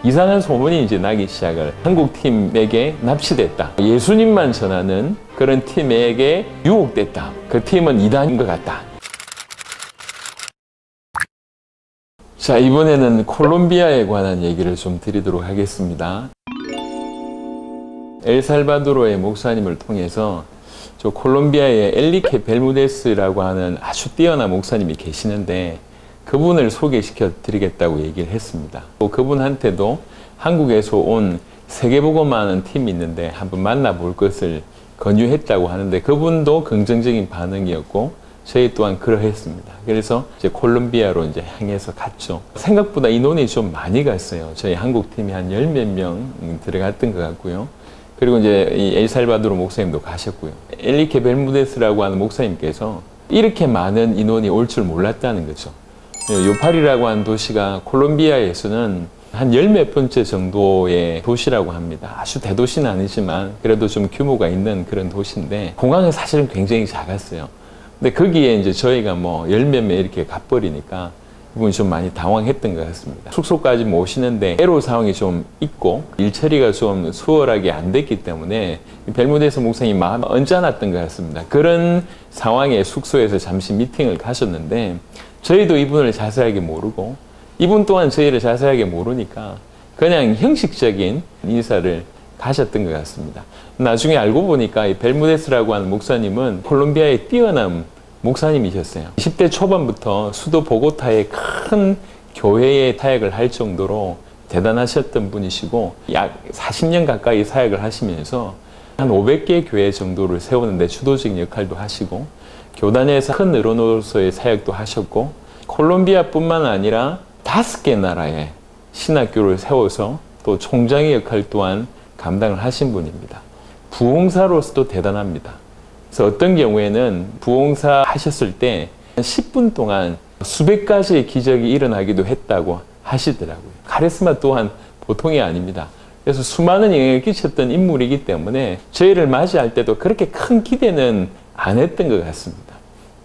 이상한 소문이 이제 나기 시작을 한국 팀에게 납치됐다. 예수님만 전하는 그런 팀에게 유혹됐다. 그 팀은 이단인 것 같다. 자, 이번에는 콜롬비아에 관한 얘기를 좀 드리도록 하겠습니다. 엘살바도르의 목사님을 통해서 저 콜롬비아의 엘리케 벨무데스라고 하는 아주 뛰어난 목사님이 계시는데 그분을 소개시켜 드리겠다고 얘기를 했습니다. 또 그분한테도 한국에서 온 세계복음하는 팀이 있는데 한번 만나볼 것을 권유했다고 하는데 그분도 긍정적인 반응이었고 저희 또한 그러했습니다. 그래서 이제 콜롬비아로 이제 향해서 갔죠. 생각보다 인원이 좀 많이 갔어요. 저희 한국 팀이 한 10몇 명 들어갔던 것 같고요. 그리고 이제 이 엘살바도르 목사님도 가셨고요. 엘리케 벨무데스라고 하는 목사님께서 이렇게 많은 인원이 올 줄 몰랐다는 거죠. 요파리라고 하는 도시가 콜롬비아에서는 한 10몇 번째 정도의 도시라고 합니다. 아주 대도시는 아니지만 그래도 좀 규모가 있는 그런 도시인데 공항은 사실은 굉장히 작았어요. 근데 거기에 이제 저희가 뭐 10몇 명 이렇게 가버리니까 이분이 좀 많이 당황했던 것 같습니다. 숙소까지 모시는데 애로 사항이 좀 있고 일 처리가 좀 수월하게 안 됐기 때문에 벨무데스 목사님이 마음이 언짢았던 것 같습니다. 그런 상황에 숙소에서 잠시 미팅을 가셨는데 저희도 이분을 자세하게 모르고 이분 또한 저희를 자세하게 모르니까 그냥 형식적인 인사를 가셨던 것 같습니다. 나중에 알고 보니까 이 벨무데스라고 하는 목사님은 콜롬비아의 뛰어난 목사님이셨어요. 10대 초반부터 수도 보고타의 큰 교회에 사역을 할 정도로 대단하셨던 분이시고 약 40년 가까이 사역을 하시면서 한 500개 교회 정도를 세우는데 주도적인 역할도 하시고 교단에서 큰 어른으로서의 사역도 하셨고 콜롬비아뿐만 아니라 5개 나라의 신학교를 세워서 또 총장의 역할 또한 감당을 하신 분입니다. 부흥사로서도 대단합니다. 그래서 어떤 경우에는 부흥사 하셨을 때 10분 동안 수백 가지의 기적이 일어나기도 했다고 하시더라고요. 카리스마 또한 보통이 아닙니다. 그래서 수많은 영향을 끼쳤던 인물이기 때문에 저희를 맞이할 때도 그렇게 큰 기대는 안 했던 것 같습니다.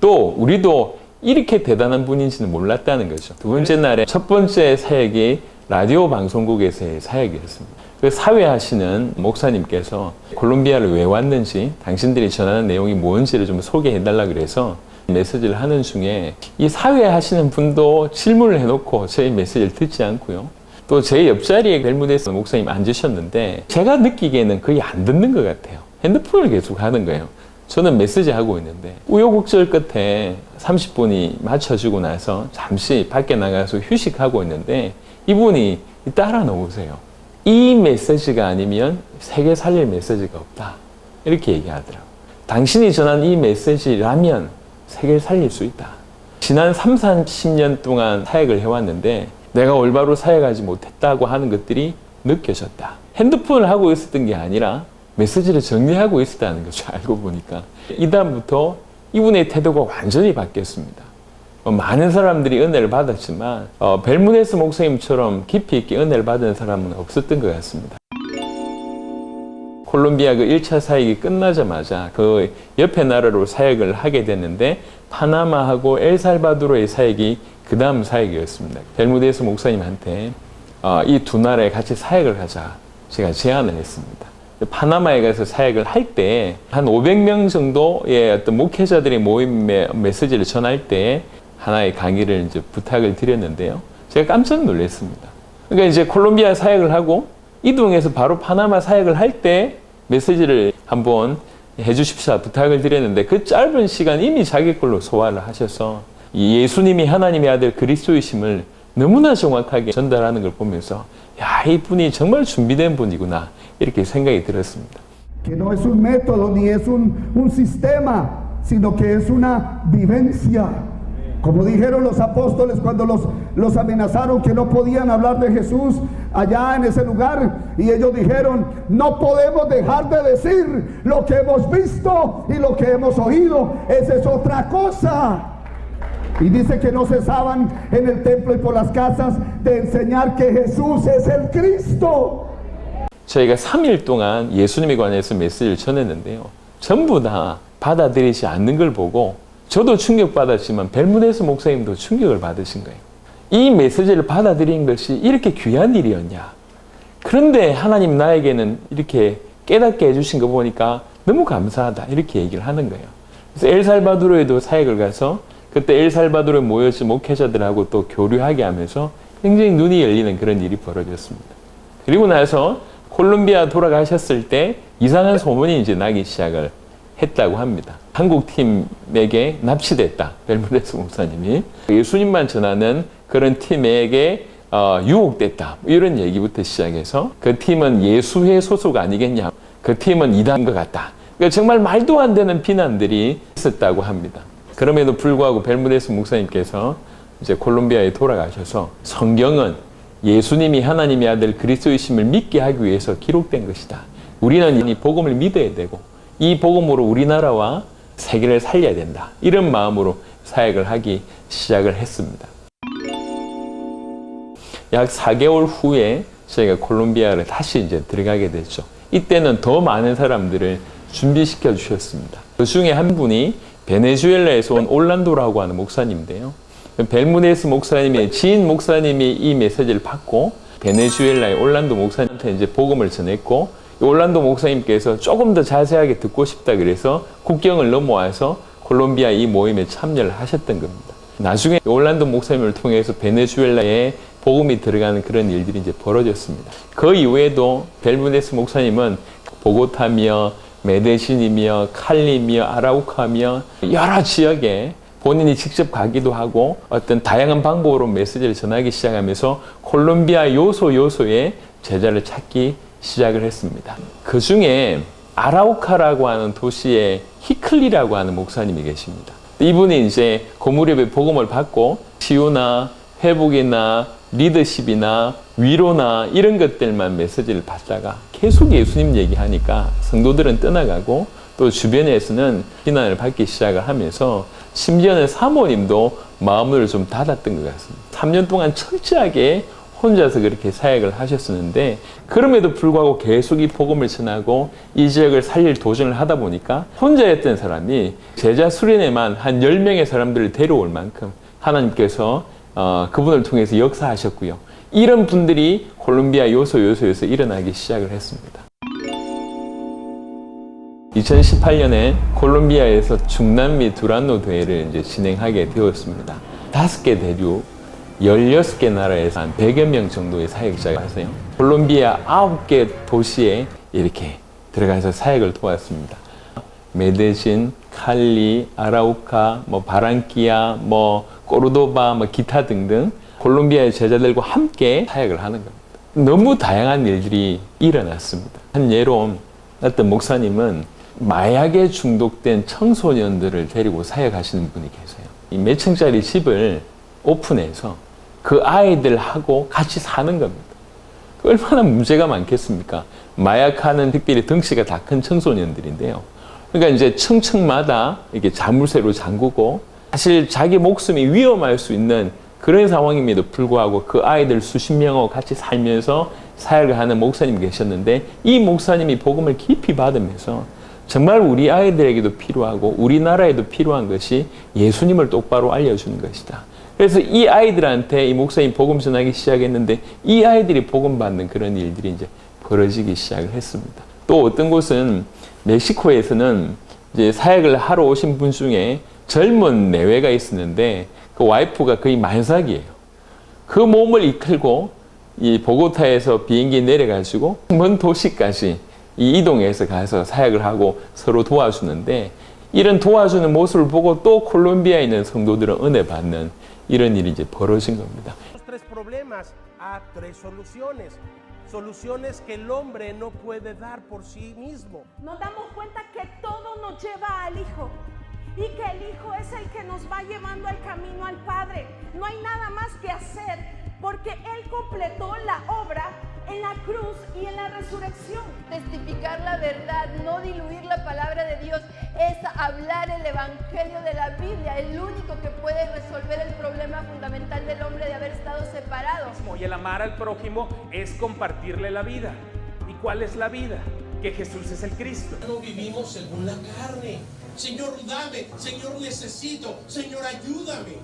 또 우리도 이렇게 대단한 분인지는 몰랐다는 거죠. 두 번째 날에 첫 번째 사역이 라디오 방송국에서의 사역이었습니다. 그 사회하시는 목사님께서 콜롬비아를 왜 왔는지 당신들이 전하는 내용이 뭔지를 좀 소개해달라 그래서 메시지를 하는 중에 이 사회하시는 분도 질문을 해놓고 저희 메시지를 듣지 않고요. 또 제 옆자리에 벨무데스 목사님 앉으셨는데 제가 느끼기에는 거의 안 듣는 것 같아요. 핸드폰을 계속 하는 거예요. 저는 메시지 하고 있는데 우여곡절 끝에 30분이 맞춰지고 나서 잠시 밖에 나가서 휴식하고 있는데 이분이 따라 놓으세요. 이 메시지가 아니면 세계 살릴 메시지가 없다. 이렇게 얘기하더라고요. 당신이 전한 이 메시지라면 세계를 살릴 수 있다. 지난 30년 동안 사역을 해왔는데 내가 올바로 사역하지 못했다고 하는 것들이 느껴졌다. 핸드폰을 하고 있었던 게 아니라 메시지를 정리하고 있었다는 거죠. 알고 보니까. 이다음부터 이분의 태도가 완전히 바뀌었습니다. 많은 사람들이 은혜를 받았지만 벨무데스 목사님처럼 깊이 있게 은혜를 받은 사람은 없었던 것 같습니다. 콜롬비아 그 1차 사역이 끝나자마자 그 옆에 나라로 사역을 하게 됐는데 파나마하고 엘살바도르의 사역이 그 다음 사역이었습니다. 벨무데스 목사님한테 이 두 나라에 같이 사역을 하자 제가 제안을 했습니다. 파나마에 가서 사역을 할 때 한 500명 정도의 어떤 목회자들의 모임에 메시지를 전할 때 하나의 강의를 이제 부탁을 드렸는데요. 제가 깜짝 놀랐습니다. 그러니까 이제 콜롬비아 사역을 하고 이동해서 바로 파나마 사역을 할 때 메시지를 한번 해주십사 부탁을 드렸는데 그 짧은 시간 이미 자기 걸로 소화를 하셔서 예수님이 하나님의 아들 그리스도이심을 너무나 정확하게 전달하는 걸 보면서 야, 이분이 정말 준비된 분이구나 이렇게 생각이 들었습니다. Que no es un método ni es un sistema, sino que es una vivencia. Como dijeron los apóstoles cuando los amenazaron que no podían hablar de Jesús allá en ese lugar, y ellos dijeron, no podemos dejar de decir lo que hemos visto y lo que hemos oído, esa es otra cosa. Y dice que no cesaban en el templo y por las casas de enseñar que Jesús es el Cristo. 저희가 3일 동안 예수님에 관해서 메시지를 전했는데요. 전부 다 받아들이지 않는 걸 보고 저도 충격받았지만 벨무데스 목사님도 충격을 받으신 거예요. 이 메시지를 받아들인 것이 이렇게 귀한 일이었냐. 그런데 하나님 나에게는 이렇게 깨닫게 해주신 거 보니까 너무 감사하다. 이렇게 얘기를 하는 거예요. 그래서 엘살바도르에도 사역을 가서 그때 엘살바도르에 모여서 목회자들하고 또 교류하게 하면서 굉장히 눈이 열리는 그런 일이 벌어졌습니다. 그리고 나서 콜롬비아 돌아가셨을 때 이상한 소문이 이제 나기 시작을 했다고 합니다. 한국 팀에게 납치됐다. 벨무데스 목사님이. 예수님만 전하는 그런 팀에게 유혹됐다. 이런 얘기부터 시작해서 그 팀은 예수회 소속 아니겠냐. 그 팀은 이단인 것 같다. 그러니까 정말 말도 안 되는 비난들이 있었다고 합니다. 그럼에도 불구하고 벨무데스 목사님께서 이제 콜롬비아에 돌아가셔서 성경은 예수님이 하나님의 아들 그리스도이심을 믿게 하기 위해서 기록된 것이다. 우리는 이 복음을 믿어야 되고 이 복음으로 우리나라와 세계를 살려야 된다. 이런 마음으로 사역을 하기 시작을 했습니다. 약 4개월 후에 저희가 콜롬비아를 다시 이제 들어가게 됐죠. 이때는 더 많은 사람들을 준비시켜 주셨습니다. 그 중에 한 분이 베네수엘라에서 온 올란도라고 하는 목사님인데요. 벨무데스 목사님의 지인 목사님이 이 메시지를 받고 베네수엘라의 올란도 목사님한테 이제 복음을 전했고 올란도 목사님께서 조금 더 자세하게 듣고 싶다 그래서 국경을 넘어와서 콜롬비아 이 모임에 참여를 하셨던 겁니다. 나중에 올란도 목사님을 통해서 베네수엘라에 복음이 들어가는 그런 일들이 이제 벌어졌습니다. 그 이후에도 벨무데스 목사님은 보고타며 메데신이며 칼리며 아라우카며 여러 지역에 본인이 직접 가기도 하고 어떤 다양한 방법으로 메시지를 전하기 시작하면서 콜롬비아 요소에 제자를 찾기 시작을 했습니다. 그 중에 아라우카라고 하는 도시에 히클리라고 하는 목사님이 계십니다. 이분이 이제 그 무렵에 복음을 받고 치유나 회복이나 리더십이나 위로나 이런 것들만 메시지를 받다가 계속 예수님 얘기하니까 성도들은 떠나가고 또 주변에서는 비난을 받기 시작을 하면서 심지어는 사모님도 마음을 좀 닫았던 것 같습니다. 3년 동안 철저하게 혼자서 그렇게 사역을 하셨었는데 그럼에도 불구하고 계속 이 복음을 전하고 이 지역을 살릴 도전을 하다 보니까 혼자였던 사람이 제자 수련회만 한 10명의 사람들을 데려올 만큼 하나님께서 그분을 통해서 역사하셨고요. 이런 분들이 콜롬비아 요소에서 일어나기 시작을 했습니다. 2018년에 콜롬비아에서 중남미 두란노 대회를 이제 진행하게 되었습니다. 5개 대륙, 16개 나라에서 한 100여 명 정도의 사역자가 하세요. 콜롬비아 9개 도시에 이렇게 들어가서 사역을 도왔습니다. 메데신, 칼리, 아라우카, 바랑키아, 꼬르도바, 기타 등등 콜롬비아의 제자들과 함께 사역을 하는 겁니다. 너무 다양한 일들이 일어났습니다. 한 예로 어떤 목사님은 마약에 중독된 청소년들을 데리고 사역하시는 분이 계세요. 이 몇 층짜리 집을 오픈해서 그 아이들하고 같이 사는 겁니다. 얼마나 문제가 많겠습니까? 마약하는 특별히 덩치가 다 큰 청소년들인데요. 그러니까 이제 층층마다 이렇게 자물쇠로 잠그고 사실 자기 목숨이 위험할 수 있는 그런 상황임에도 불구하고 그 아이들 수십 명하고 같이 살면서 사역을 하는 목사님이 계셨는데 이 목사님이 복음을 깊이 받으면서 정말 우리 아이들에게도 필요하고 우리나라에도 필요한 것이 예수님을 똑바로 알려주는 것이다. 그래서 이 아이들한테 이 목사님 복음 전하기 시작했는데 이 아이들이 복음 받는 그런 일들이 이제 벌어지기 시작을 했습니다. 또 어떤 곳은 멕시코에서는 이제 사역을 하러 오신 분 중에 젊은 내외가 있었는데 그 와이프가 거의 만삭이에요. 그 몸을 이끌고 이 보고타에서 비행기 내려가지고 먼 도시까지 이동해서 가서 사역을 하고 서로 도와주는데 이런 도와주는 모습을 보고 또 콜롬비아에 있는 성도들은 은혜 받는 이런 일이 이제 벌어진 겁니다. Tres problemas a tres soluciones. Soluciones que el hombre no puede dar por sí mismo. Nos damos cuenta que todo nos lleva al Hijo y que el Hijo es el que nos va llevando al camino al Padre. No hay nada más que hacer porque Él completó la obra en la cruz y en la resurrección. Testificar la verdad, no diluir la palabra de Dios, es hablar el evangelio de la Biblia, el único que puede resolver el problema fundamental del hombre de haber estado separados. Y el amar al prójimo es compartirle la vida. ¿Y cuál es la vida? Que Jesús es el Cristo. No vivimos según la carne. Señor, dame. Señor, necesito. Señor, ayúdame.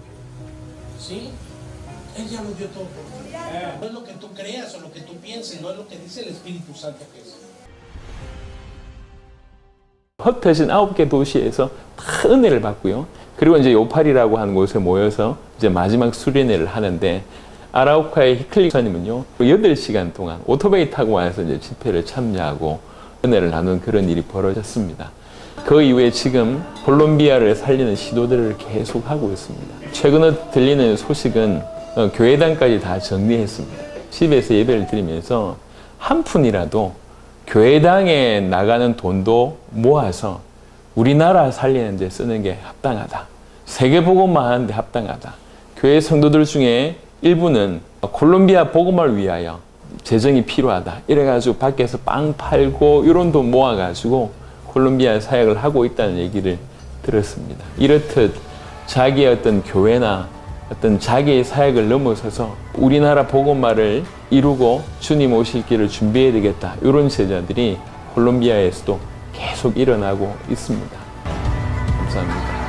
¿Sí? Él ya lo dio todo por ti. No es lo que tú creas o lo que tú pienses, no es lo que dice el Espíritu Santo que es. 흩어진 9개 도시에서 다 은혜를 받고요. 그리고 이제 요팔이라고 하는 곳에 모여서 이제 마지막 수련회를 하는데 아라우카의 히클리 목사님은요 8시간 동안 오토바이 타고 와서 이제 집회를 참여하고 은혜를 나눈 그런 일이 벌어졌습니다. 그 이후에 지금 콜롬비아를 살리는 시도들을 계속 하고 있습니다. 최근에 들리는 소식은 교회당까지 다 정리했습니다. 집에서 예배를 드리면서 한 푼이라도 교회당에 나가는 돈도 모아서 우리나라 살리는 데 쓰는 게 합당하다. 세계복음만 하는 데 합당하다. 교회 성도들 중에 일부는 콜롬비아 복음을 위하여 재정이 필요하다. 이래가지고 밖에서 빵 팔고 이런 돈 모아가지고 콜롬비아 사역을 하고 있다는 얘기를 들었습니다. 이렇듯 자기의 어떤 교회나 어떤 자기의 사역을 넘어서서 우리나라 복음화를 이루고 주님 오실 길을 준비해야 되겠다. 이런 제자들이 콜롬비아에서도 계속 일어나고 있습니다. 감사합니다.